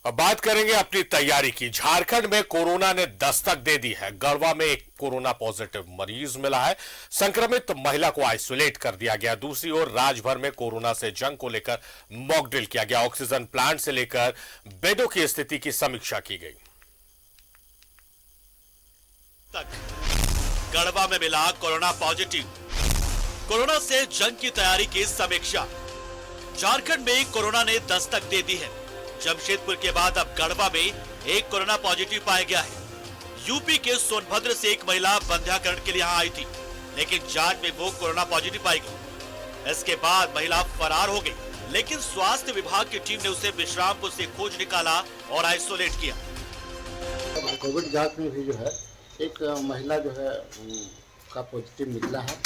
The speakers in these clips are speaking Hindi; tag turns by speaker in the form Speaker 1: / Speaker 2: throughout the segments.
Speaker 1: अब बात करेंगे अपनी तैयारी की। झारखंड में कोरोना ने दस्तक दे दी है। गढ़वा में एक कोरोना पॉजिटिव मरीज मिला है। संक्रमित महिला को आइसोलेट कर दिया गया। दूसरी ओर राज्य में कोरोना से जंग को लेकर मॉक ड्रिल किया गया। ऑक्सीजन प्लांट से लेकर बेडों की स्थिति की समीक्षा की गई।
Speaker 2: गढ़वा में मिला कोरोना पॉजिटिव। कोरोना से जंग की तैयारी की समीक्षा। झारखंड में कोरोना ने दस्तक दे दी है। जमशेदपुर के बाद अब गढ़वा में एक कोरोना पॉजिटिव पाया गया है। यूपी के सोनभद्र से एक महिला बंध्याकरण के लिए यहाँ आई थी, लेकिन जांच में वो कोरोना पॉजिटिव पाई गई। इसके बाद महिला फरार हो गई, लेकिन स्वास्थ्य विभाग की टीम ने उसे विश्रामपुर से खोज निकाला और आइसोलेट किया।
Speaker 3: कोविड जांच में भी जो है एक महिला जो है का पॉजिटिव निकला है।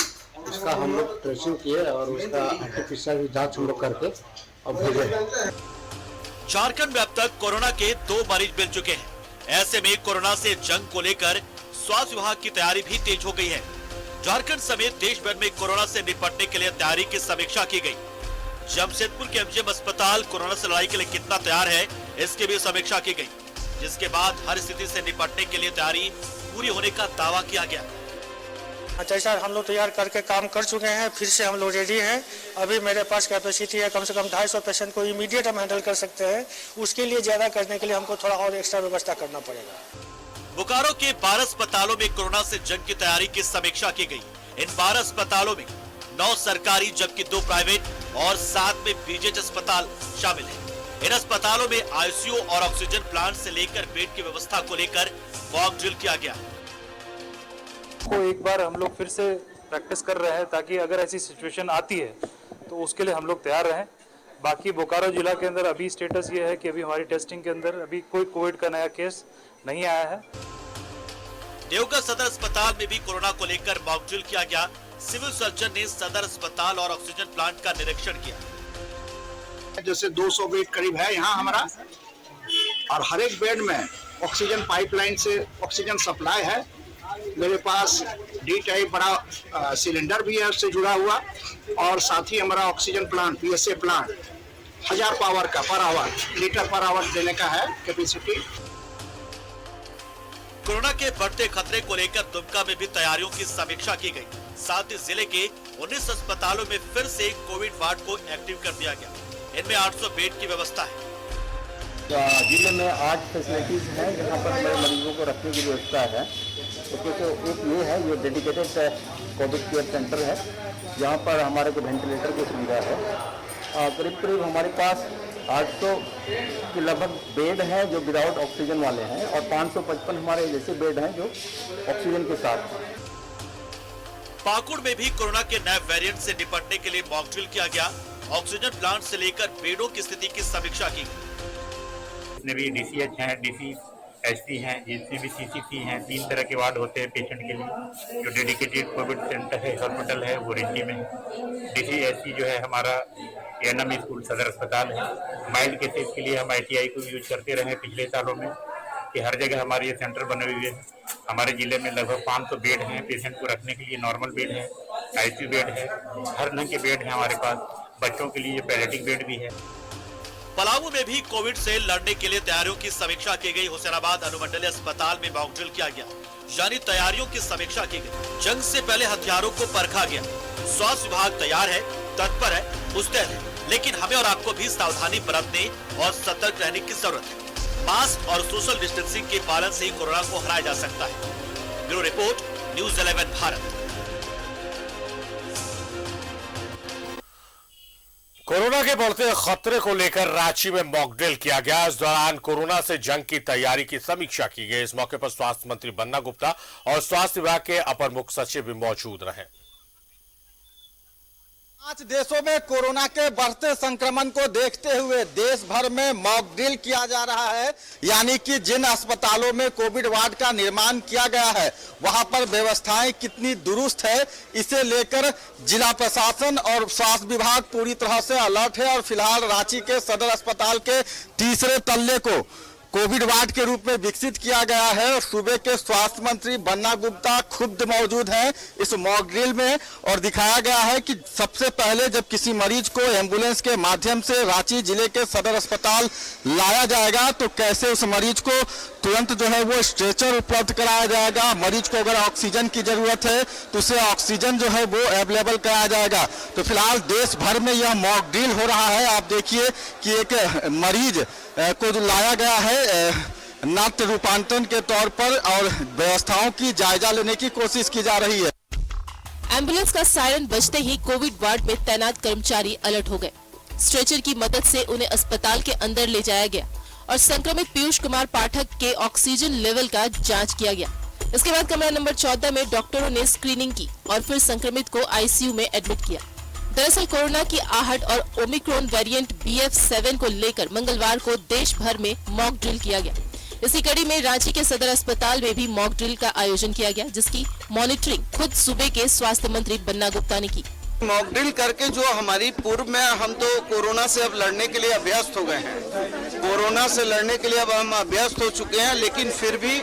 Speaker 3: उसका हम लोग ट्रेसिंग किए और उसका आरटीपीसीआर भी जांच हम लोग करके और भेजे।
Speaker 2: झारखंड में अब तक कोरोना के 2 मरीज मिल चुके हैं। ऐसे में कोरोना से जंग को लेकर स्वास्थ्य विभाग की तैयारी भी तेज हो गई है। झारखंड समेत देश भर में कोरोना से निपटने के लिए तैयारी की समीक्षा की गई। जमशेदपुर के एमजीएम अस्पताल कोरोना से लड़ाई के लिए कितना तैयार है, इसकी भी समीक्षा की गई, जिसके बाद हर स्थिति से निपटने के लिए तैयारी पूरी होने का दावा किया गया।
Speaker 4: जैसा हम लोग तैयार करके काम कर चुके हैं, फिर से हम लोग रेडी हैं। अभी मेरे पास कैपेसिटी है, कम से कम 250 पेशेंट को इमीडिएट हम हैंडल कर सकते हैं। उसके लिए ज्यादा करने के लिए हमको थोड़ा और एक्स्ट्रा व्यवस्था करना पड़ेगा।
Speaker 2: बोकारो के 12 अस्पतालों में कोरोना से जंग की तैयारी की समीक्षा की गई। इन 12 अस्पतालों में 9 सरकारी जबकि 2 प्राइवेट और 7 में बीजेएच अस्पताल शामिल है। इन अस्पतालों में आईसीयू और ऑक्सीजन प्लांट से लेकर बेड की व्यवस्था को लेकर मॉक ड्रिल किया गया।
Speaker 5: को एक बार हम लोग फिर से प्रैक्टिस कर रहे हैं, ताकि अगर ऐसी सिचुएशन आती है तो उसके लिए हम लोग तैयार रहें। बाकी बोकारो जिला के अंदर अभी स्टेटस ये है कि अभी हमारी टेस्टिंग के अंदर अभी कोई कोविड का नया केस नहीं आया है।
Speaker 2: देवघर सदर अस्पताल में भी कोरोना को लेकर मॉक ड्रिल किया गया। सिविल सर्जन ने सदर अस्पताल और ऑक्सीजन प्लांट का निरीक्षण किया।
Speaker 6: जैसे 200 बेड करीब है यहाँ हमारा, और हर एक बेड में ऑक्सीजन पाइपलाइन से ऑक्सीजन सप्लाई है। मेरे पास डी टाइप बड़ा सिलेंडर भी है उससे जुड़ा हुआ, और साथ ही हमारा oxygen plant PSA plant 1000 power का per hour litre per hour देने का है कैपेसिटी।
Speaker 2: कोरोना के बढ़ते खतरे को लेकर दुमका में भी तैयारियों की समीक्षा की गई। साथ ही जिले के 19 अस्पतालों में फिर से कोविड वार्ड को एक्टिव कर दिया गया। इनमें 800 बेड की व्यवस्था है।
Speaker 3: जिले में 8 फैसिलिटीज हैं जहाँ पर हमारे मरीजों को रखने की व्यवस्था है। उसमें से एक ये है, ये डेडिकेटेड कोविड केयर सेंटर है, जहाँ पर हमारे को वेंटिलेटर की सुविधा है। करीब करीब हमारे पास 800 के लगभग बेड हैं जो विदाउट ऑक्सीजन वाले हैं, और 555 हमारे जैसे बेड हैं जो ऑक्सीजन के साथ।
Speaker 2: पाकुड़ में भी कोरोना के नए वेरिएंट से निपटने के लिए मॉक ड्रिल किया गया। ऑक्सीजन प्लांट से लेकर बेडों की स्थिति की समीक्षा की।
Speaker 7: जितने भी डीसीएच हैं, डीसीएचसी हैं, जितने भी सीसीसी हैं, 3 तरह के वार्ड होते हैं पेशेंट के लिए। जो डेडिकेटेड कोविड सेंटर है, हॉस्पिटल है, वो रिंची में है। डीसीएचसी जो है हमारा एएनएम स्कूल सदर अस्पताल है। माइल्ड केसेस के लिए हम आईटीआई को यूज करते रहे पिछले सालों में, कि हर जगह हमारे ये सेंटर बने हुए हैं। हमारे जिले में लगभग 500 बेड हैं पेशेंट को रखने के लिए। नॉर्मल बेड है, आईसीयू बेड है, हर ढंग के बेड है हमारे पास। बच्चों के लिए पैलेटिव बेड भी है।
Speaker 2: पलामू में भी कोविड से लड़ने के लिए तैयारियों की समीक्षा की गई। हुसैनाबाद अनुमंडलीय अस्पताल में मॉक ड्रिल किया गया, यानी तैयारियों की समीक्षा की गई। जंग से पहले हथियारों को परखा गया। स्वास्थ्य विभाग तैयार है, तत्पर है, मुस्तैद है, लेकिन हमें और आपको भी सावधानी बरतने और सतर्क रहने की जरूरत है। मास्क और सोशल डिस्टेंसिंग के पालन से ही कोरोना को हराया जा सकता है। Bureau report, news 11 Bharat.
Speaker 1: Corona के बढ़ते खतरे को लेकर रांची में मॉक ड्रिल किया गया। इस दौरान कोरोना से जंग की तैयारी की समीक्षा की गई। इस मौके पर स्वास्थ्य मंत्री बन्ना गुप्ता और स्वास्थ्य विभाग के अपर मुख्य सचिव भी मौजूद रहे।
Speaker 8: 5 देशों में कोरोना के बढ़ते संक्रमण को देखते हुए देश भर में मॉक ड्रिल किया जा रहा है, यानी कि जिन अस्पतालों में कोविड वार्ड का निर्माण किया गया है वहां पर व्यवस्थाएं कितनी दुरुस्त है, इसे लेकर जिला प्रशासन और स्वास्थ्य विभाग पूरी तरह से अलर्ट है। और फिलहाल रांची के सदर अस्पताल के तीसरे तल्ले को कोविड वार्ड के रूप में विकसित किया गया है और सूबे के स्वास्थ्य मंत्री बन्ना गुप्ता खुद मौजूद हैं इस मॉक ड्रिल में और दिखाया गया है कि सबसे पहले जब किसी मरीज को एम्बुलेंस के माध्यम से रांची जिले के सदर अस्पताल लाया जाएगा तो कैसे उस मरीज को तुरंत जो है वो स्ट्रेचर उपलब्ध कराया जाएगा। मरीज को अगर ऑक्सीजन की जरूरत है तो उसे ऑक्सीजन जो है वो अवेलेबल कराया जाएगा। तो फिलहाल देश भर में यह मॉक ड्रिल हो रहा है। आप देखिए कि एक मरीज को जो लाया गया है नाट्य रूपांतरण के तौर पर और व्यवस्थाओं की जायजा लेने की कोशिश की जा रही है।
Speaker 9: एम्बुलेंस का सायरन बजते ही कोविड वार्ड में तैनात कर्मचारी अलर्ट हो गए। स्ट्रेचर की मदद से उन्हें अस्पताल के अंदर ले जाया गया और संक्रमित पीयूष कुमार पाठक के ऑक्सीजन लेवल का जांच किया गया। इसके बाद कमरा नंबर 14 में डॉक्टरों ने स्क्रीनिंग की और फिर संक्रमित को आईसीयू में एडमिट किया। दरअसल कोरोना की आहट और ओमिक्रॉन वेरिएंट BF7 को लेकर मंगलवार को देश भर में मॉक ड्रिल किया गया। इसी कड़ी में रांची के सदर अस्पताल में भी मॉक ड्रिल का आयोजन किया गया, जिसकी मॉनिटरिंग खुद सूबे के स्वास्थ्य मंत्री बन्ना गुप्ता ने की।
Speaker 8: मॉक ड्रिल करके जो हमारी पूर्व में हम तो कोरोना से अब लड़ने के लिए अभ्यस्त हो गए हैं। कोरोना से लड़ने के लिए अब हम अभ्यस्त हो चुके हैं, लेकिन फिर भी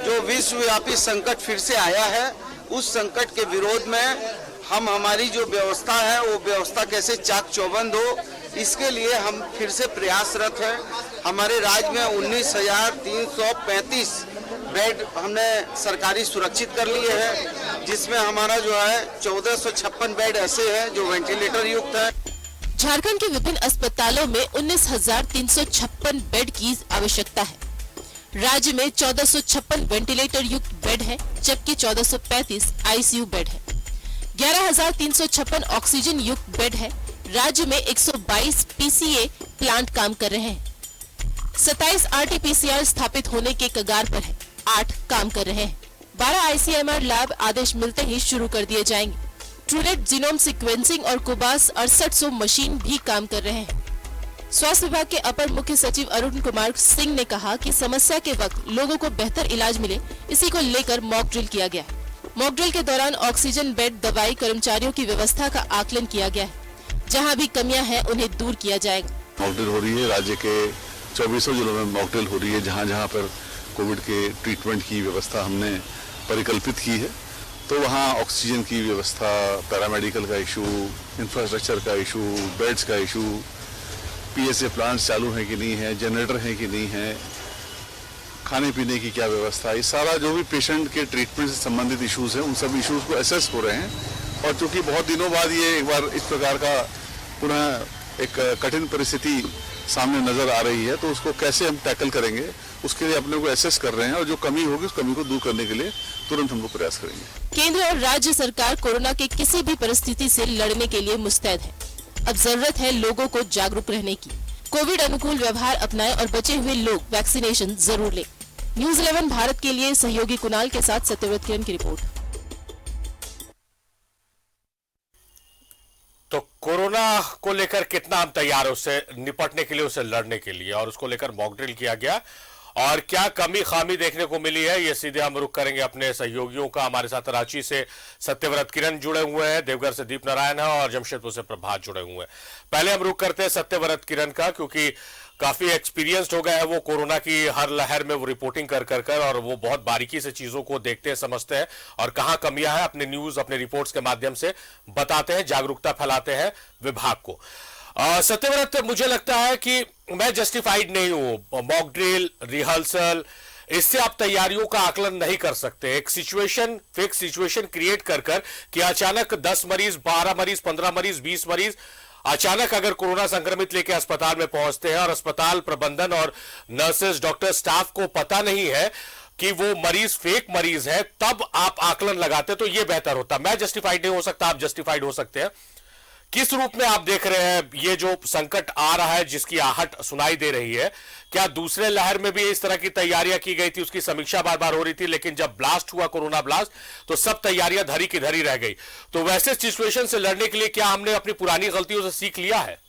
Speaker 8: जो विश्वव्यापी संकट फिर से आया है उस संकट के विरोध में हम हमारी जो व्यवस्था है वो व्यवस्था कैसे चाक चौबंद हो इसके लिए हम फिर से प्रयासरत हैं। हमारे राज्य में 19,335 बेड हमने सरकारी सुरक्षित कर लिए हैं, जिसमें हमारा जो है 1456 बेड ऐसे हैं जो वेंटिलेटर युक्त है।
Speaker 9: झारखंड के विभिन्न अस्पतालों में 19,356 बेड की आवश्यकता है। राज्य में 1456 वेंटिलेटर युक्त बेड है, जबकि 1435 आईसीयू बेड है। 11,356 ऑक्सीजन युक्त बेड है। राज्य में 122 पीसीए प्लांट काम कर रहे हैं। 27 आरटीपीसीआर स्थापित होने के कगार पर है। 8 काम कर रहे हैं। 12 आईसीएमआर लैब आदेश मिलते ही शुरू कर दिए जाएंगे। ट्रूनेट जीनोम सीक्वेंसिंग और कोबास 6800 मशीन भी काम कर रहे हैं। स्वास्थ्य विभाग के अपर मुख्य सचिव अरुण कुमार सिंह ने कहा कि समस्या के वक्त लोगों को बेहतर इलाज मिले, इसी को लेकर मॉक ड्रिल किया गया है। मॉक ड्रिल के दौरान ऑक्सीजन बेड, दवाई, कर्मचारियों की व्यवस्था का आकलन किया गया है। जहां भी कमियां हैं उन्हें दूर किया जाएगा।
Speaker 10: मॉक ड्रिल हो रही है, राज्य के 24 जिलों में मॉक ड्रिल हो रही है। जहां जहां पर कोविड के ट्रीटमेंट की व्यवस्था हमने परिकल्पित की है तो वहां ऑक्सीजन की व्यवस्था, पैरामेडिकल का इशू, इंफ्रास्ट्रक्चर का इशू, बेड्स का इशू, पीएसए प्लांट्स चालू हैं कि नहीं है, जनरेटर हैं कि नहीं है, खाने पीने की क्या व्यवस्था, ये सारा जो भी पेशेंट के ट्रीटमेंट से संबंधित इश्यूज हैं उन सब इश्यूज को एसेस हो रहे हैं। और चूंकि बहुत दिनों बाद ये एक बार इस प्रकार का पुनः एक कठिन परिस्थिति सामने नजर आ रही है तो उसको कैसे हम टैकल करेंगे उसके लिए अपने को एसेस कर रहे हैं और जो कमी होगी उस कमी को दूर करने के लिए तुरंत हम लोग प्रयास करेंगे।
Speaker 9: केंद्र और राज्य सरकार कोरोना के किसी भी परिस्थिति से लड़ने के लिए मुस्तैद है। अब जरूरत है लोगों को जागरूक रहने की। कोविड अनुकूल व्यवहार अपनाएं और बचे हुए लोग वैक्सीनेशन जरूर लें। न्यूज़ 11 भारत के लिए सहयोगी कुणाल के साथ सत्यव्रत किरण की रिपोर्ट।
Speaker 1: तो कोरोना को लेकर कितना हम तैयार हैं उससे निपटने के लिए, उससे लड़ने के लिए, और उसको लेकर मॉक ड्रिल किया गया और क्या कमी खामी देखने को मिली है, ये सीधे हम रुख करेंगे अपने सहयोगियों का। हमारे साथ रांची से सत्यव्रत किरण जुड़े हुए हैं, देवघर से दीप नारायण है और जमशेदपुर से प्रभात जुड़े हुए हैं। पहले हम रुख करते हैं सत्यव्रत किरण का, क्योंकि काफी एक्सपीरियंस्ड हो गया है वो कोरोना की हर लहर में, वो रिपोर्टिंग कर और वो बहुत बारीकी से चीजों को देखते हैं, समझते हैं और कहां कमियां हैं अपने न्यूज, अपने रिपोर्ट्स के माध्यम से बताते हैं, जागरूकता फैलाते हैं विभाग को। सत्यव्रत, मुझे लगता है कि मैं जस्टिफाइड नहीं हूं, मॉक ड्रिल, रिहर्सल, इससे आप तैयारियों का आकलन नहीं कर सकते। एक सिचुएशन, फिक्स सिचुएशन क्रिएट कर कि अचानक 10 मरीज, 12 मरीज, 15 मरीज, 20 मरीज अचानक अगर कोरोना संक्रमित लेके अस्पताल में पहुंचते हैं और अस्पताल प्रबंधन और नर्सेस, डॉक्टर, स्टाफ को पता नहीं है कि वो मरीज फेक मरीज है, तब आप आकलन लगाते तो ये बेहतर होता। मैं जस्टिफाइड नहीं हो सकता, आप जस्टिफाइड हो सकते हैं। किस रूप में आप देख रहे हैं ये जो संकट आ रहा है, जिसकी आहट सुनाई दे रही है? क्या दूसरे लहर में भी इस तरह की तैयारियां की गई थी, उसकी समीक्षा बार बार हो रही थी, लेकिन जब ब्लास्ट हुआ, कोरोना ब्लास्ट, तो सब तैयारियां धरी की धरी रह गई। तो वैसे सिचुएशन से लड़ने के लिए क्या हमने अपनी पुरानी गलतियों से सीख लिया है?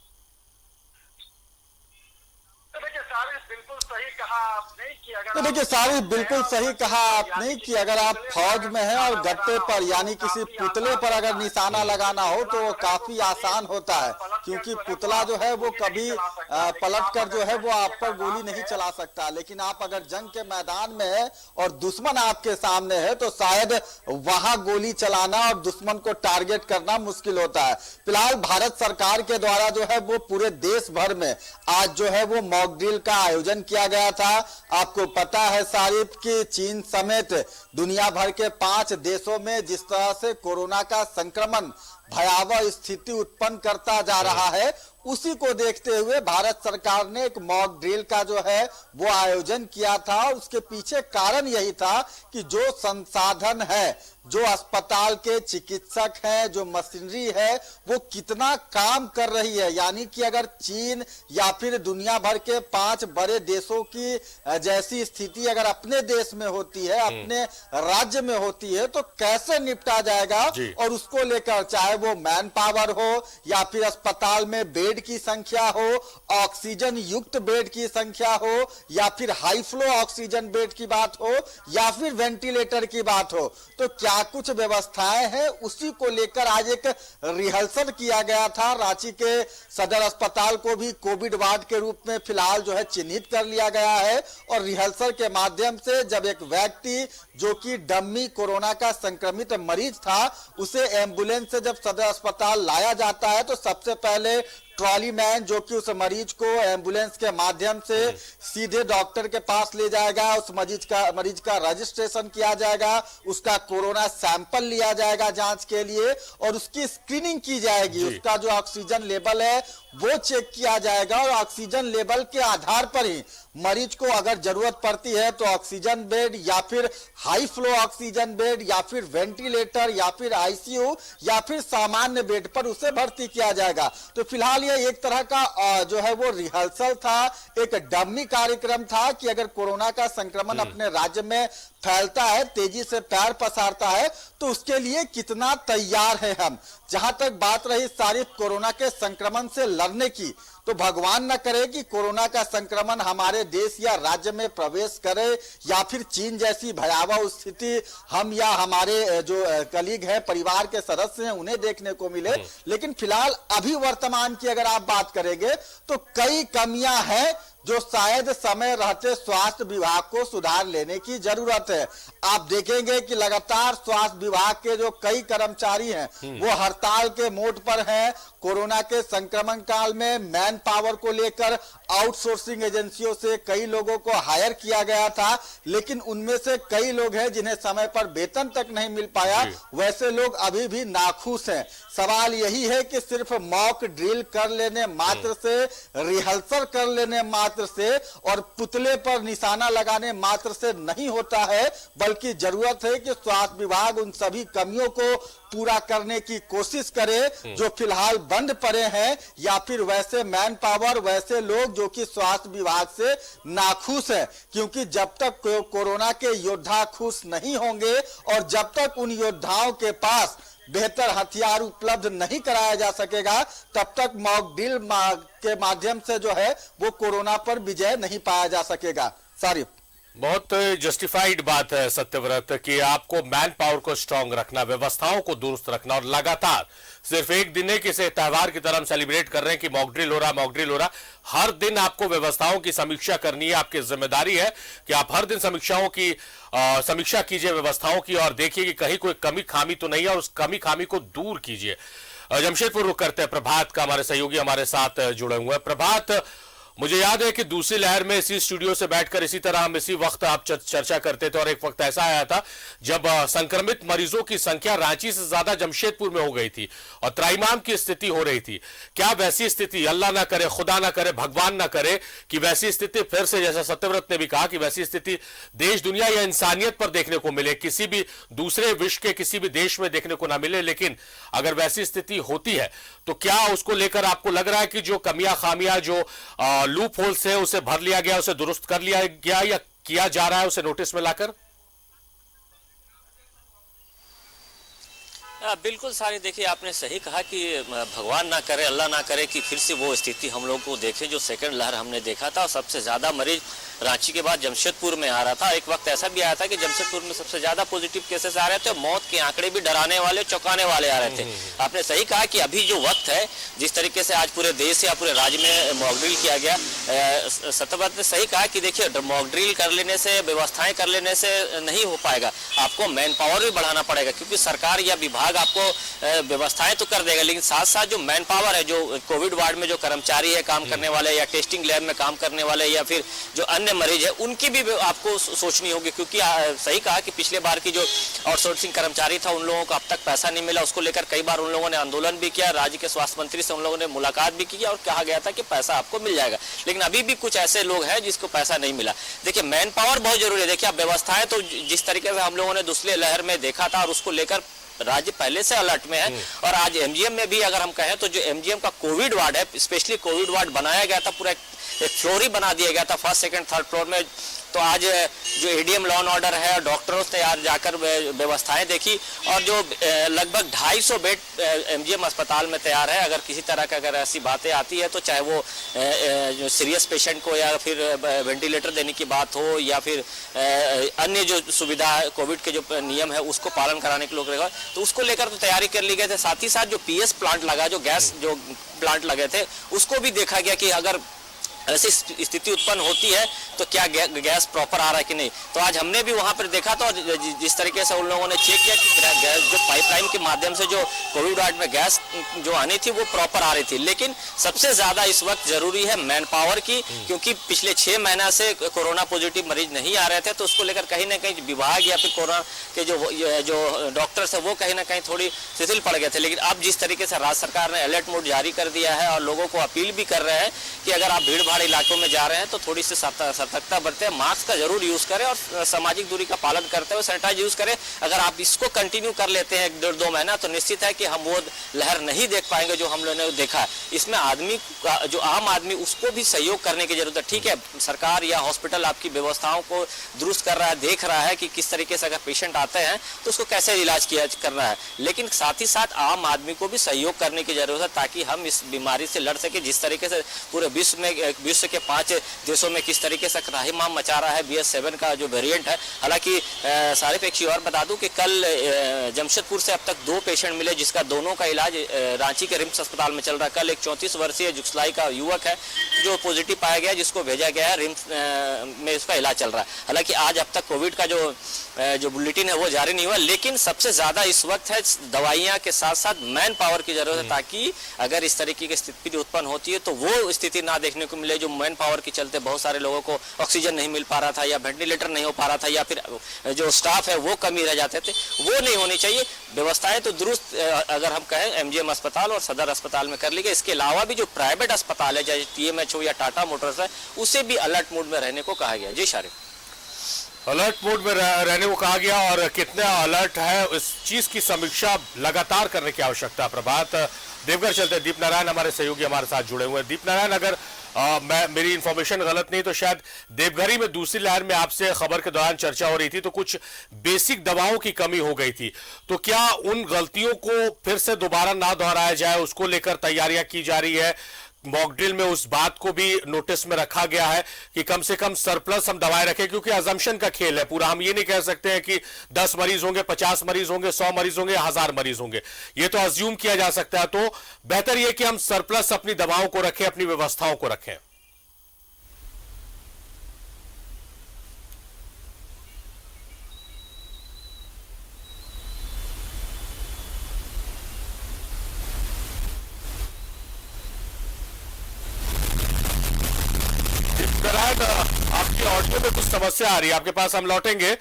Speaker 8: तो देखिए सारी बिल्कुल सही कहा आपने कि अगर आप फौज में हैं और गत्ते पर यानी किसी पुतले पर अगर निशाना लगाना हो तो वो काफी आसान होता है, क्योंकि पुतला जो है वो कभी पलट कर जो है वो आप पर गोली नहीं चला सकता, लेकिन आप अगर जंग के मैदान में है और दुश्मन आपके सामने है तो शायद वहां गोली चलाना और दुश्मन को टारगेट करना मुश्किल होता है। फिलहाल भारत सरकार के द्वारा जो है वो पूरे देश भर में आज जो है वो मॉक ड्रिल का आयोजन किया गया था। आपको पता है सारिफ कि चीन समेत दुनिया भर के 5 देशों में जिस तरह से कोरोना का संक्रमण भयावह स्थिति उत्पन्न करता जा रहा है, उसी को देखते हुए भारत सरकार ने एक मॉक ड्रिल का जो है वो आयोजन किया था। उसके पीछे कारण यही था कि जो संसाधन है, जो अस्पताल के चिकित्सक हैं, जो मशीनरी है, वो कितना काम कर रही है। यानी कि अगर चीन या फिर दुनिया भर के 5 बड़े देशों की जैसी स्थिति अगर अपने देश में होती है, अपने राज्य में होती है, तो कैसे निपटा जाएगा। और उसको लेकर चाहे वो मैन पावर हो या फिर अस्पताल में बेड की संख्या हो, ऑक्सीजन युक्त बेड की संख्या हो, या फिर हाई फ्लो ऑक्सीजन बेड की बात हो, या फिर वेंटिलेटर की बात हो, तो क्या कुछ व्यवस्थाएं हैं, उसी को लेकर आज एक रिहर्सल किया गया था। रांची के सदर अस्पताल को भी कोविड वार्ड के रूप में फिलहाल जो है चिन्हित कर लिया गया है। और रिहर्सल के माध्यम से जब एक व्यक्ति जो कि डम्मी कोरोना का संक्रमित मरीज था, उसे एम्बुलेंस से जब सदर अस्पताल लाया जाता है तो सबसे पहले ट्रॉली मैन जो कि उस मरीज को एम्बुलेंस के माध्यम से सीधे डॉक्टर के पास ले जाएगा, उस मरीज का रजिस्ट्रेशन किया जाएगा, उसका कोरोना सैंपल लिया जाएगा जांच के लिए और उसकी स्क्रीनिंग की जाएगी। उसका जो ऑक्सीजन लेवल है वो चेक किया जाएगा और ऑक्सीजन लेवल के आधार पर ही मरीज को अगर जरूरत पड़ती है तो ऑक्सीजन बेड या फिर हाई फ्लो ऑक्सीजन बेड या फिर वेंटिलेटर या फिर आईसीयू या फिर सामान्य बेड पर उसे भर्ती किया जाएगा। तो फिलहाल ये एक तरह का जो है वो रिहर्सल था, एक डमी कार्यक्रम था कि अगर कोरोना का संक्रमण अपने राज्य में फैलता है, तेजी से पैर पसारता है, तो उसके लिए कितना तैयार है हम। जहां तक बात रही सारिफ कोरोना के संक्रमण से लड़ने की, तो भगवान न करे कि कोरोना का संक्रमण हमारे देश या राज्य में प्रवेश करे या फिर चीन जैसी भयावह स्थिति हम या हमारे जो कलीग हैं, परिवार के सदस्य हैं, उन्हें देखने को मिले। लेकिन फिलहाल अभी वर्तमान की अगर आप बात करेंगे तो कई कमियां हैं जो शायद समय रहते स्वास्थ्य विभाग को सुधार लेने की जरूरत है। आप देखेंगे कि लगातार स्वास्थ्य विभाग के जो कई कर्मचारी हैं वो हड़ताल के मोड पर हैं। कोरोना के संक्रमण काल में मैन पावर को लेकर आउटसोर्सिंग एजेंसियों से कई लोगों को हायर किया गया था, लेकिन उनमें से कई लोग हैं जिन्हें समय पर वेतन तक नहीं मिल पाया। वैसे लोग अभी भी नाखुश हैं। सवाल यही है कि सिर्फ मॉक ड्रिल कर लेने मात्र से, रिहर्सल कर लेने मात्र से और पुतले पर निशाना लगाने मात्र से नहीं होता है, बल्कि जरूरत है कि स्वास्थ्य विभाग उन सभी कमियों को पूरा करने की कोशिश करे जो फिलहाल बंद पड़े हैं, या फिर वैसे मैन पावर, वैसे लोग जो कि स्वास्थ्य विभाग से नाखुश है। क्योंकि जब तक कोरोना के योद्धा खुश नहीं होंगे और जब तक उन योद्धाओं के पास बेहतर हथियार उपलब्ध नहीं कराया जा सकेगा, तब तक मॉक ड्रिल के माध्यम से जो है वो कोरोना पर विजय नहीं पाया जा सकेगा। सारिफ,
Speaker 1: बहुत जस्टिफाइड बात है सत्यव्रत कि आपको मैन पावर को स्ट्रांग रखना, व्यवस्थाओं को दुरुस्त रखना, और लगातार सिर्फ एक दिन है किसी त्योहार की तरह हम सेलिब्रेट कर रहे हैं कि मॉक ड्रिल हो रहा, मॉक ड्रिल हो रहा। हर दिन आपको व्यवस्थाओं की समीक्षा करनी है। आपकी जिम्मेदारी है कि आप हर दिन समीक्षा कीजिए व्यवस्थाओं की और देखिए कि कहीं कोई कमी खामी तो नहीं है और उस कमी खामी को दूर कीजिए। जमशेदपुर रुक करते हैं प्रभात का, हमारे सहयोगी हमारे साथ जुड़े हुए हैं। प्रभात, मुझे याद है कि दूसरी लहर में इसी स्टूडियो से बैठकर इसी तरह हम इसी वक्त आप चर्चा करते थे और एक वक्त ऐसा आया था जब संक्रमित मरीजों की संख्या रांची से ज्यादा जमशेदपुर में हो गई थी और त्राईमाम की स्थिति हो रही थी। क्या वैसी स्थिति, अल्लाह ना करे, खुदा ना करे, भगवान ना करे कि वैसी स्थिति फिर से, जैसा सत्यव्रत ने भी कहा, कि वैसी स्थिति देश दुनिया या इंसानियत पर देखने को मिले, किसी भी दूसरे विश्व के किसी भी देश में देखने को ना मिले। लेकिन अगर वैसी स्थिति होती है तो क्या उसको लेकर आपको लग रहा है कि जो कमियां खामियां, जो लूप होल्स है, उसे भर लिया गया, उसे दुरुस्त कर लिया गया या किया जा रहा है उसे नोटिस में लाकर?
Speaker 11: बिल्कुल सारी, देखिए आपने सही कहा कि भगवान ना करे, अल्लाह ना करे कि फिर से वो स्थिति हम लोग को देखे जो सेकंड लहर हमने देखा था। और सबसे ज़्यादा मरीज रांची के बाद जमशेदपुर में आ रहा था। एक वक्त ऐसा भी आया था कि जमशेदपुर में सबसे ज्यादा पॉजिटिव केसेस आ रहे थे, मौत के आंकड़े भी डराने वाले, चौंकाने वाले आ रहे थे। आपने सही कहा कि अभी जो वक्त है, जिस तरीके से आज पूरे देश या पूरे राज्य में मॉक ड्रिल किया गया, सत्यव्रत ने सही कहा कि देखिए मॉक ड्रिल कर लेने से, व्यवस्थाएं कर लेने से नहीं हो पाएगा, आपको मैन पावर भी बढ़ाना पड़ेगा, क्योंकि सरकार या विभाग आपको व्यवस्थाएं तो कर देगा, लेकिन साथ साथ जो मैन पावर है, जो कोविड वार्ड में जो कर्मचारी है काम करने वाले, या टेस्टिंग लैब में काम करने वाले, या फिर जो अन्य मरीज है, उनकी भी आपको सोचनी होगी। क्योंकि सही कहा कि पिछले बार की जो आउटसोर्सिंग कर्मचारी था, उन लोगों को अब तक पैसा नहीं मिला, उसको लेकर कई बार उन लोगों ने आंदोलन भी किया, राज्य के स्वास्थ्य मंत्री से उन लोगों ने मुलाकात भी की और कहा गया था कि पैसा आपको मिल जाएगा, लेकिन अभी भी कुछ ऐसे लोग हैं जिसको पैसा नहीं मिला। देखिए मैन पावर बहुत जरूरी है। देखिए व्यवस्थाएं तो जिस तरीके से हम लोगों ने दूसरी लहर में देखा था, और उसको लेकर राज्य पहले से अलर्ट में है। और आज एमजीएम में भी अगर हम कहें तो जो एमजीएम का कोविड वार्ड है, स्पेशली कोविड वार्ड बनाया गया था, पूरा एक फ्लोर ही बना दिया गया था, फर्स्ट सेकंड थर्ड फ्लोर में। तो आज जो एडीएम लॉ एंड ऑर्डर है, डॉक्टरों ने आज जाकर व्यवस्थाएं देखी, और जो लगभग 250 बेड एमजीएम अस्पताल में तैयार है। अगर किसी तरह का अगर ऐसी बातें आती है, तो चाहे वो जो सीरियस पेशेंट को या फिर वेंटिलेटर देने की बात हो, या फिर अन्य जो सुविधा कोविड के जो नियम है उसको पालन कराने के लोग रहेगा, तो उसको लेकर तो तैयारी कर ली गई थे। साथ ही साथ जो पीएस प्लांट लगा, जो गैस जो प्लांट लगे थे, उसको भी देखा गया कि अगर ऐसी स्थिति उत्पन्न होती है तो क्या गैस प्रॉपर आ रहा है कि नहीं। तो आज हमने भी वहां पर देखा, तो जिस तरीके से उन लोगों ने चेक किया कि गैस जो पाइपलाइन के माध्यम से जो कोविड वार्ड में गैस जो आनी थी वो प्रॉपर आ रही थी। लेकिन सबसे ज्यादा इस वक्त जरूरी है मैन पावर की, क्योंकि पिछले 6 महीना से कोरोना पॉजिटिव मरीज नहीं आ रहे थे, तो उसको लेकर कहीं ना कहीं विभाग या फिर कोरोना के जो डॉक्टर्स है वो कहीं ना कहीं थोड़ी शिथिल पड़ गए थे। लेकिन अब जिस तरीके से राज्य सरकार ने अलर्ट मोड जारी कर दिया है, और लोगों को अपील भी कर रहे हैं कि अगर आप भीड़ इलाकों में जा रहे हैं तो थोड़ी सी सतर्कता बरतें, मास्क का जरूर यूज करें और सामाजिक दूरी का पालन करते हुए सैनिटाइज यूज करें। अगर आप इसको कंटिन्यू कर लेते हैं 1-2 महीना, तो निश्चित है कि हम वो लहर नहीं देख पाएंगे जो हम लोगों ने देखा है। इसमें आदमी का, जो आम आदमी, उसको भी सहयोग करने की जरूरत है। ठीक है, सरकार या हॉस्पिटल आपकी व्यवस्थाओं को दुरुस्त कर रहा है, देख रहा है कि किस तरीके से अगर पेशेंट आते हैं तो उसको कैसे इलाज किया करना है, लेकिन साथ ही साथ आम आदमी को भी सहयोग करने की जरूरत है, ताकि हम इस बीमारी से लड़ सके। जिस तरीके से पूरे विश्व के 5 देशों में किस तरीके से त्राहिमाम मचा रहा है BS7 का जो वेरिएंट है। हालांकि सारिफ एक चीज और बता दूं कि कल जमशेदपुर से अब तक 2 पेशेंट मिले, जिसका दोनों का इलाज रांची के रिम्स अस्पताल में चल रहा है। कल एक 34 वर्षीय जुगसलाई का युवक है जो पॉजिटिव पाया गया, जिसको भेजा गया है रिम्स में, उसका इलाज चल रहा है। हालांकि आज अब तक कोविड का जो बुलेटिन है वो जारी नहीं हुआ, लेकिन सबसे ज्यादा इस वक्त है दवाइयां के साथ साथ मैन पावर की जरूरत है, ताकि अगर इस तरीके की स्थिति उत्पन्न होती है तो वो स्थिति ना देखने को मिले जो मैन पावर के चलते बहुत सारे लोगों को ऑक्सीजन नहीं मिल पा रहा था, या वेंटिलेटर नहीं हो पा रहा था, या फिर जो स्टाफ है वो कमी रह जाते थे, वो नहीं होनी चाहिए। व्यवस्थाएं तो दुरुस्त अगर हम कहें एमजीएम अस्पताल और सदर अस्पताल में कर ली गई। इसके अलावा भी जो प्राइवेट अस्पताल है, चाहे TMH हो या टाटा मोटर्स है, उसे भी अलर्ट मोड में रहने को कहा गया। जी शारिफ,
Speaker 1: अलर्ट मोड में रहने को कहा गया, और कितना अलर्ट है इस चीज की समीक्षा लगातार करने की आवश्यकता। प्रभात, देवघर चलते दीप नारायण हमारे सहयोगी हमारे साथ जुड़े हुए हैं। दीप नारायण, अगर मेरी इंफॉर्मेशन गलत नहीं तो शायद देवघरी में दूसरी लहर में आपसे खबर के दौरान चर्चा हो रही थी, तो कुछ बेसिक दवाओं की कमी हो गई थी, तो क्या उन गलतियों को फिर से दोबारा ना दोहराया जाए, उसको लेकर तैयारियां की जा रही है? मॉक ड्रिल में उस बात को भी नोटिस में रखा गया है कि कम से कम सरप्लस हम दवाएं रखें, क्योंकि अजम्पशन का खेल है पूरा। हम ये नहीं कह सकते हैं कि 10 मरीज होंगे, 50 मरीज होंगे, 100 मरीज होंगे, 1000 मरीज होंगे, ये तो अज्यूम किया जा सकता है। तो बेहतर यह कि हम सरप्लस अपनी दवाओं को रखें, अपनी व्यवस्थाओं को रखें। आपकी ऑडियो में कुछ समस्या आ रही है, आपके पास हम लौटेंगे।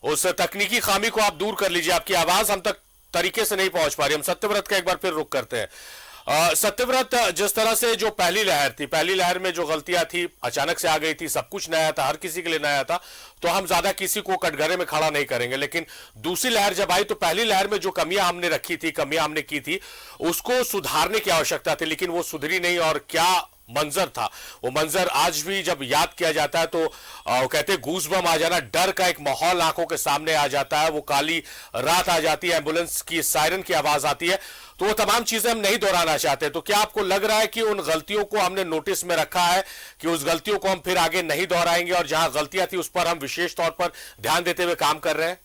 Speaker 1: उस तकनीकी खामी को आप दूर कर लीजिए, आपकी आवाज हम तक तरीके से नहीं पहुंच पा रही। हम सत्यव्रत का एक बार फिर रुख करते हैं। सत्यव्रत, जिस तरह से जो पहली लहर थी, पहली लहर में जो गलतियां थी अचानक से आ गई थी, सब कुछ नया था, हर किसी के लिए नया था, तो हम ज्यादा किसी को कटघरे में खड़ा नहीं करेंगे। लेकिन दूसरी लहर जब आई तो पहली लहर में जो कमियां हमने रखी थी, कमियां हमने की थी, उसको सुधारने की आवश्यकता थी, लेकिन वो सुधरी नहीं। और क्या मंजर था, वो मंजर आज भी जब याद किया जाता है तो कहते गूज़बम आ जाना, डर का एक माहौल आंखों के सामने आ जाता है। वो काली रात आ जाती है, एम्बुलेंस की सायरन की आवाज आती है, तो वो तमाम चीजें हम नहीं दोहराना चाहते। तो क्या आपको लग रहा है कि उन गलतियों को हमने नोटिस में रखा है कि उस गलतियों को हम फिर आगे नहीं दोहराएंगे और जहां गलतियां थी उस पर हम विशेष तौर पर ध्यान देते हुए काम कर रहे हैं?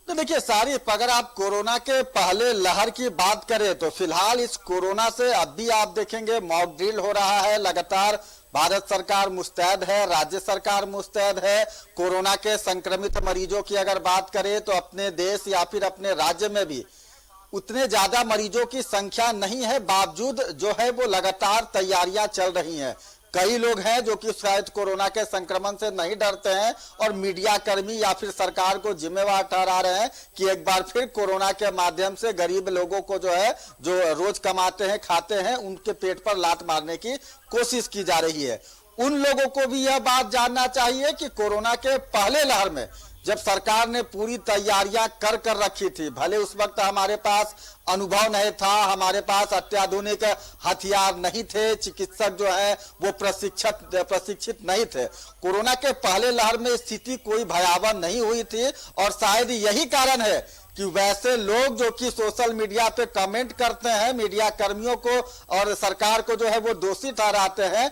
Speaker 8: तो देखिए सारिफ, अगर आप कोरोना के पहले लहर की बात करें तो फिलहाल इस कोरोना से अब भी आप देखेंगे मॉक ड्रिल हो रहा है लगातार। भारत सरकार मुस्तैद है, राज्य सरकार मुस्तैद है। कोरोना के संक्रमित मरीजों की अगर बात करें तो अपने देश या फिर अपने राज्य में भी उतने ज्यादा मरीजों की संख्या नहीं है, बावजूद जो है वो लगातार तैयारियां चल रही हैं। कई लोग हैं जो कि शायद कोरोना के संक्रमण से नहीं डरते हैं और मीडिया कर्मी या फिर सरकार को जिम्मेवार ठहरा रहे हैं कि एक बार फिर कोरोना के माध्यम से गरीब लोगों को जो है, जो रोज कमाते हैं खाते हैं, उनके पेट पर लात मारने की कोशिश की जा रही है। उन लोगों को भी यह बात जानना चाहिए कि कोरोना के पहले लहर में जब सरकार ने पूरी तैयारियां कर रखी थी, भले उस वक्त हमारे पास अनुभव नहीं था, हमारे पास अत्याधुनिक हथियार नहीं थे, चिकित्सक जो है वो प्रशिक्षित नहीं थे। कोरोना के पहले लहर में स्थिति कोई भयावह नहीं हुई थी और शायद यही कारण है कि वैसे लोग जो कि सोशल मीडिया पे कमेंट करते हैं, मीडिया कर्मियों को और सरकार को जो है वो दोषी ठहराते हैं।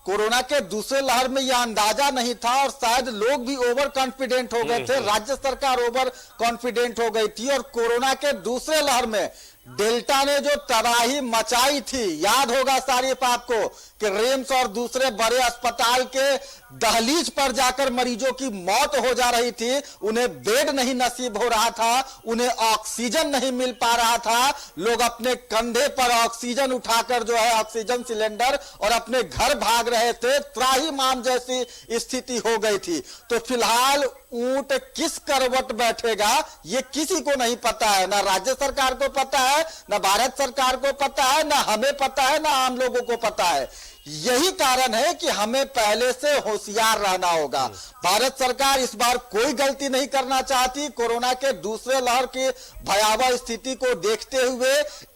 Speaker 8: कोरोना के दूसरे लहर में यह अंदाजा नहीं था और शायद लोग भी ओवर कॉन्फिडेंट हो गए थे, राज्य सरकार ओवर कॉन्फिडेंट हो गई थी। और कोरोना के दूसरे लहर में डेल्टा ने जो तबाही मचाई थी, याद होगा सारिफ आपको कि रिम्स और दूसरे बड़े अस्पताल के दहलीज पर जाकर मरीजों की मौत हो जा रही थी, उन्हें बेड नहीं नसीब हो रहा था, उन्हें ऑक्सीजन नहीं मिल पा रहा था, लोग अपने कंधे पर ऑक्सीजन उठाकर जो है ऑक्सीजन सिलेंडर और अपने घर भाग रहे थे, त्राहिमाम जैसी स्थिति हो गई थी। तो फिलहाल ऊंट किस करवट बैठेगा ये किसी को नहीं पता है, ना राज्य सरकार को पता है, ना भारत सरकार को पता है, ना हमें पता है, ना आम लोगों को पता है। यही कारण है कि हमें पहले से होशियार रहना होगा। भारत सरकार इस बार कोई गलती नहीं करना चाहती। कोरोना के दूसरे लहर की भयावह स्थिति को देखते हुए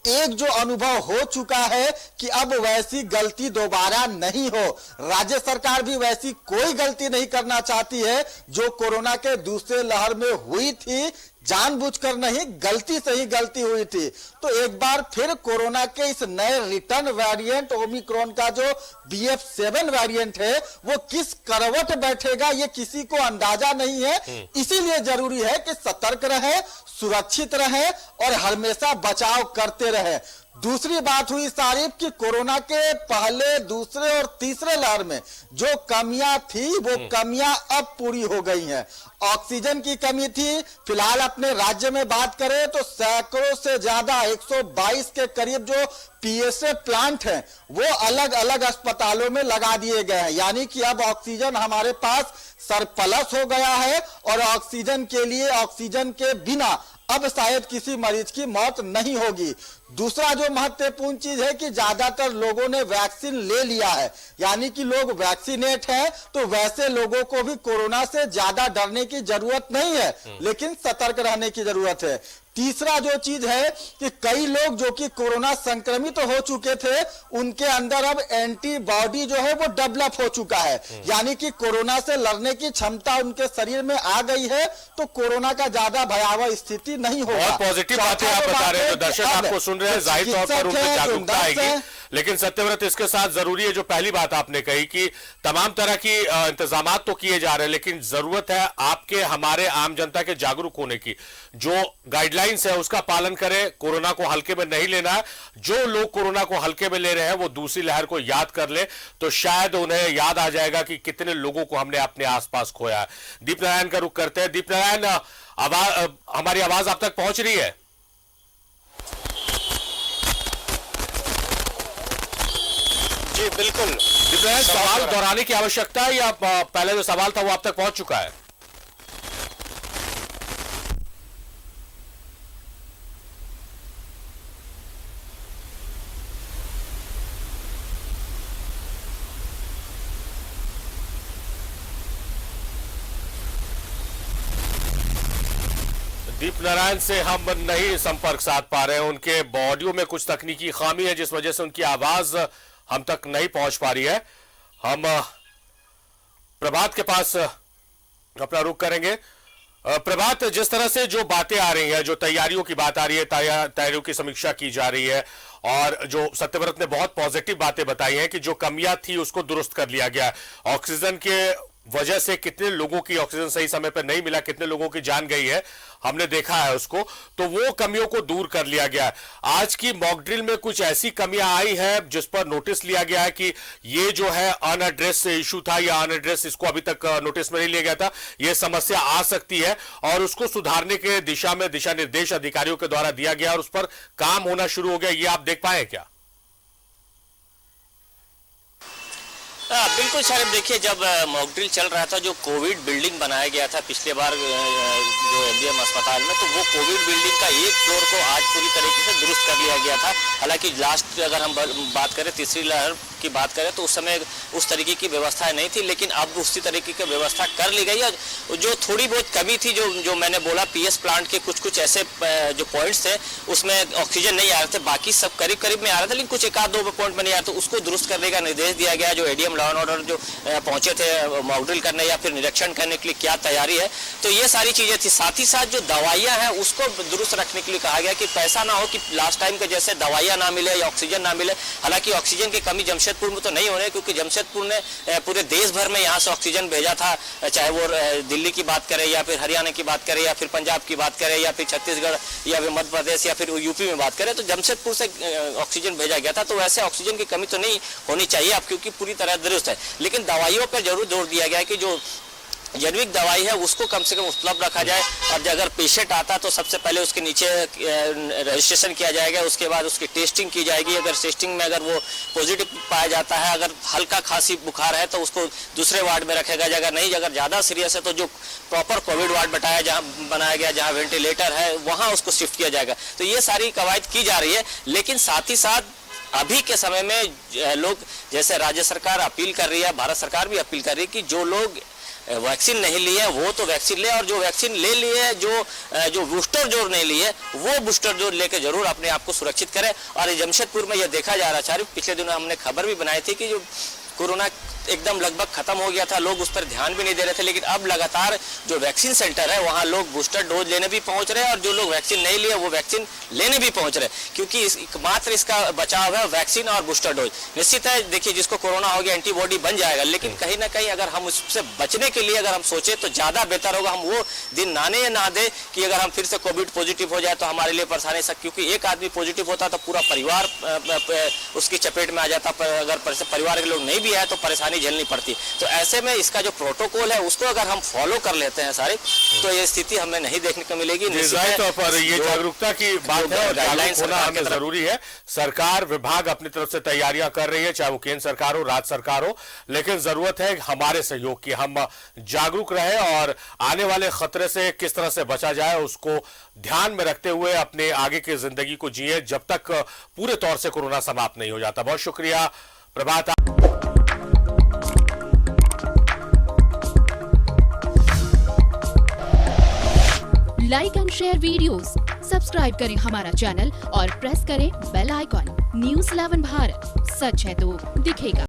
Speaker 8: एक जो अनुभव हो चुका है कि अब वैसी गलती दोबारा नहीं हो। राज्य सरकार भी वैसी कोई गलती नहीं करना चाहती है जो कोरोना के दूसरे लहर में हुई थी, जानबूझकर नहीं, गलती से ही गलती हुई थी। तो एक बार फिर कोरोना के इस नए रिटर्न वेरिएंट ओमिक्रॉन का जो BF7 वेरिएंट है वो किस करवट बैठेगा ये किसी को अंदाजा नहीं है। इसीलिए जरूरी है कि सतर्क रहें, सुरक्षित रहें और हमेशा बचाव करते रहें। दूसरी बात हुई सारिफ कि कोरोना के पहले, दूसरे और तीसरे लहर में जो कमियां थी वो कमियां अब पूरी हो गई हैं। ऑक्सीजन की कमी थी, फिलहाल अपने राज्य में बात करें तो सैकड़ों से ज्यादा 122 के करीब जो PSA प्लांट हैं वो अलग अलग अस्पतालों में लगा दिए गए हैं। यानी कि अब ऑक्सीजन हमारे पास सरप्लस हो गया है और ऑक्सीजन के लिए, ऑक्सीजन के बिना अब शायद किसी मरीज की मौत नहीं होगी। दूसरा जो महत्वपूर्ण चीज है कि ज्यादातर लोगों ने वैक्सीन ले लिया है, यानी कि लोग वैक्सीनेट हैं, तो वैसे लोगों को भी कोरोना से ज्यादा डरने की जरूरत नहीं है, लेकिन सतर्क रहने की जरूरत है। तीसरा जो चीज है कि कई लोग जो कि कोरोना संक्रमित हो चुके थे उनके अंदर अब एंटीबॉडी जो है वो डेवलप हो चुका है, यानी कि कोरोना से लड़ने की क्षमता उनके शरीर में आ गई है, तो कोरोना का ज्यादा भयावह स्थिति नहीं होगा।
Speaker 1: बहुत पॉजिटिव बातें आप बता रहे हैं, तो दर्शक आपको सुन रहे हैं, जाहिर तौर पर उनमें जागरूकता आएगी। लेकिन सत्यव्रत, इसके साथ जरूरी है जो पहली बात आपने कही कि तमाम तरह की इंतजामात तो किए जा रहे हैं, लेकिन जरूरत है आपके, हमारे आम जनता के जागरूक होने की। जो गाइडलाइंस है उसका पालन करें, कोरोना को हल्के में नहीं लेना है। जो लोग कोरोना को हल्के में ले रहे हैं वो दूसरी लहर को याद कर ले तो शायद उन्हें याद आ जाएगा कि कितने लोगों को हमने अपने आसपास खोया है। दीपनारायण का रुख करते हैं। दीपनारायण, हमारी आवाज आप तक पहुंच रही है?
Speaker 12: जी बिल्कुल।
Speaker 1: सवाल दोहराने की आवश्यकता है या पहले जो सवाल था वो आप तक पहुंच चुका है? दीप नारायण से हम नहीं संपर्क साध पा रहे हैं। उनके ऑडियो में कुछ तकनीकी खामी है जिस वजह से उनकी आवाज हम तक नहीं पहुंच पा रही है। हम प्रभात के पास अपना रुख करेंगे। प्रभात, जिस तरह से जो बातें आ रही हैं, जो तैयारियों की बात आ रही है, तैयारियों की समीक्षा की जा रही है और जो सत्यव्रत ने बहुत पॉजिटिव बातें बताई हैं कि जो कमियां थी उसको दुरुस्त कर लिया गया। ऑक्सीजन के वजह से कितने लोगों की ऑक्सीजन सही समय पर नहीं मिला, कितने लोगों की जान गई है, हमने देखा है उसको, तो वो कमियों को दूर कर लिया गया। आज की मॉक ड्रिल में कुछ ऐसी कमियां आई हैं जिस पर नोटिस लिया गया है कि ये जो है अनएड्रेस इशू था या अनएड्रेस, इसको अभी तक नोटिस में नहीं लिया गया था, ये समस्या आ सकती है और उसको सुधारने के दिशा में दिशा निर्देश अधिकारियों के द्वारा दिया गया और उस पर काम होना शुरू हो गया। ये आप देख पाए क्या?
Speaker 11: बिल्कुल शायद देखिए, जब मॉक ड्रिल चल रहा था, जो कोविड बिल्डिंग बनाया गया था पिछले बार जो एमडीएम अस्पताल में, तो वो कोविड बिल्डिंग का एक फ्लोर को आज पूरी तरीके से दुरुस्त कर लिया गया था। हालांकि लास्ट अगर हम बात करें, तीसरी लहर की बात करें, तो उस समय उस तरीके की व्यवस्थाएं नहीं थी, लेकिन अब उसी तरीके की व्यवस्था कर ली गई है। जो थोड़ी बहुत कमी थी, जो मैंने बोला, पीएस प्लांट के कुछ ऐसे जो पॉइंट्स थे उसमें ऑक्सीजन नहीं आ रहे थे, बाकी सब करीब करीब में आ रहा था, लेकिन कुछ एक आध दो पॉइंट में नहीं आ रहा था, उसको दुरुस्त करने का निर्देश दिया गया। जो एडीएम लॉ एंड ऑर्डर जो पहुंचे थे मॉक ड्रिल करने या फिर निरीक्षण करने के लिए, क्या तैयारी है, तो ये सारी चीजें थी। साथ ही साथ जो दवाइयां हैं उसको दुरुस्त रखने के लिए कहा गया कि पैसा ना हो कि लास्ट टाइम के जैसे दवाइयां ना मिले या ऑक्सीजन ना मिले। हालांकि ऑक्सीजन की कमी जमशेदपुर में तो नहीं होने, क्योंकि जमशेदपुर ने पूरे देश भर में यहाँ से ऑक्सीजन भेजा था, चाहे वो दिल्ली की बात करें या फिर हरियाणा की बात करें या फिर पंजाब की बात करें या फिर छत्तीसगढ़ या फिर मध्य प्रदेश या फिर यूपी में बात करें, तो जमशेदपुर से ऑक्सीजन भेजा गया था। तो वैसे ऑक्सीजन की कमी तो नहीं होनी चाहिए अब, क्योंकि पूरी तरह दुरुस्त है। लेकिन दवाइयों पर जरूर जोर दिया गया है कि जो जेनरिक दवाई है उसको कम से कम उपलब्ध रखा जाए। और अगर पेशेंट आता है तो सबसे पहले उसके नीचे रजिस्ट्रेशन किया जाएगा, उसके बाद उसकी टेस्टिंग की जाएगी। अगर टेस्टिंग में अगर वो पॉजिटिव पाया जाता है, अगर हल्का खांसी बुखार है तो उसको दूसरे वार्ड में रखा जाएगा। नहीं, अगर ज़्यादा सीरियस है तो जो प्रॉपर कोविड वार्ड बनाया गया, जहाँ वेंटिलेटर है, वहाँ उसको शिफ्ट किया जाएगा। तो ये सारी कवायद की जा रही है। लेकिन साथ ही साथ अभी के समय में लोग, जैसे राज्य सरकार अपील कर रही है, भारत सरकार भी अपील कर रही है कि जो लोग वैक्सीन नहीं लिए वो तो वैक्सीन ले, और जो वैक्सीन ले लिए, जो बूस्टर डोज नहीं लिए, वो बूस्टर डोज लेके जरूर अपने आप को सुरक्षित करें। और जमशेदपुर में यह देखा जा रहा है, पिछले दिनों हमने खबर भी बनाई थी कि जो कोरोना एकदम लगभग खत्म हो गया था, लोग उस पर ध्यान भी नहीं दे रहे थे, लेकिन अब लगातार जो वैक्सीन सेंटर है वहाँ लोग बूस्टर डोज लेने भी पहुंच रहे हैं और जो लोग वैक्सीन नहीं लिए वो वैक्सीन लेने भी पहुंच रहे हैं, क्योंकि मात्र इसका बचाव है वैक्सीन और बूस्टर डोज। निश्चित है, देखिए, जिसको कोरोना हो गया एंटीबॉडी बन जाएगा, लेकिन कहीं ना कहीं अगर हम उससे बचने के लिए अगर हम सोचे तो ज्यादा बेहतर होगा। हम वो दिन ना दे कि अगर हम फिर से कोविड पॉजिटिव हो जाए तो हमारे लिए परेशानी सकती, क्योंकि एक आदमी पॉजिटिव होता तो पूरा परिवार उसकी चपेट में आ जाता, अगर परिवार के लोग नहीं भी आए तो परेशानी झेलनी पड़ती। तो ऐसे में इसका जो प्रोटोकॉल है उसको अगर हम फॉलो कर लेते हैं सारे, तो ये स्थिति हमें नहीं देखने को मिलेगी।
Speaker 1: तौर पर ये जागरूकता की बात है और जागरूक होना हमें जरूरी है। सरकार, विभाग अपनी तरफ से तैयारियां कर रही है, चाहे वो केंद्र सरकार हो, राज्य सरकार हो, लेकिन जरूरत है हमारे सहयोग की। हम जागरूक रहे और आने वाले खतरे से किस तरह से बचा जाए उसको ध्यान में रखते हुए अपने आगे की जिंदगी को जिए, जब तक पूरे तौर से कोरोना समाप्त नहीं हो जाता। बहुत शुक्रिया Prabhat.
Speaker 13: Like and share videos, subscribe करें हमारा चैनल और प्रेस करें बेल आइकॉन। न्यूज़ 11 भारत, सच है तो दिखेगा।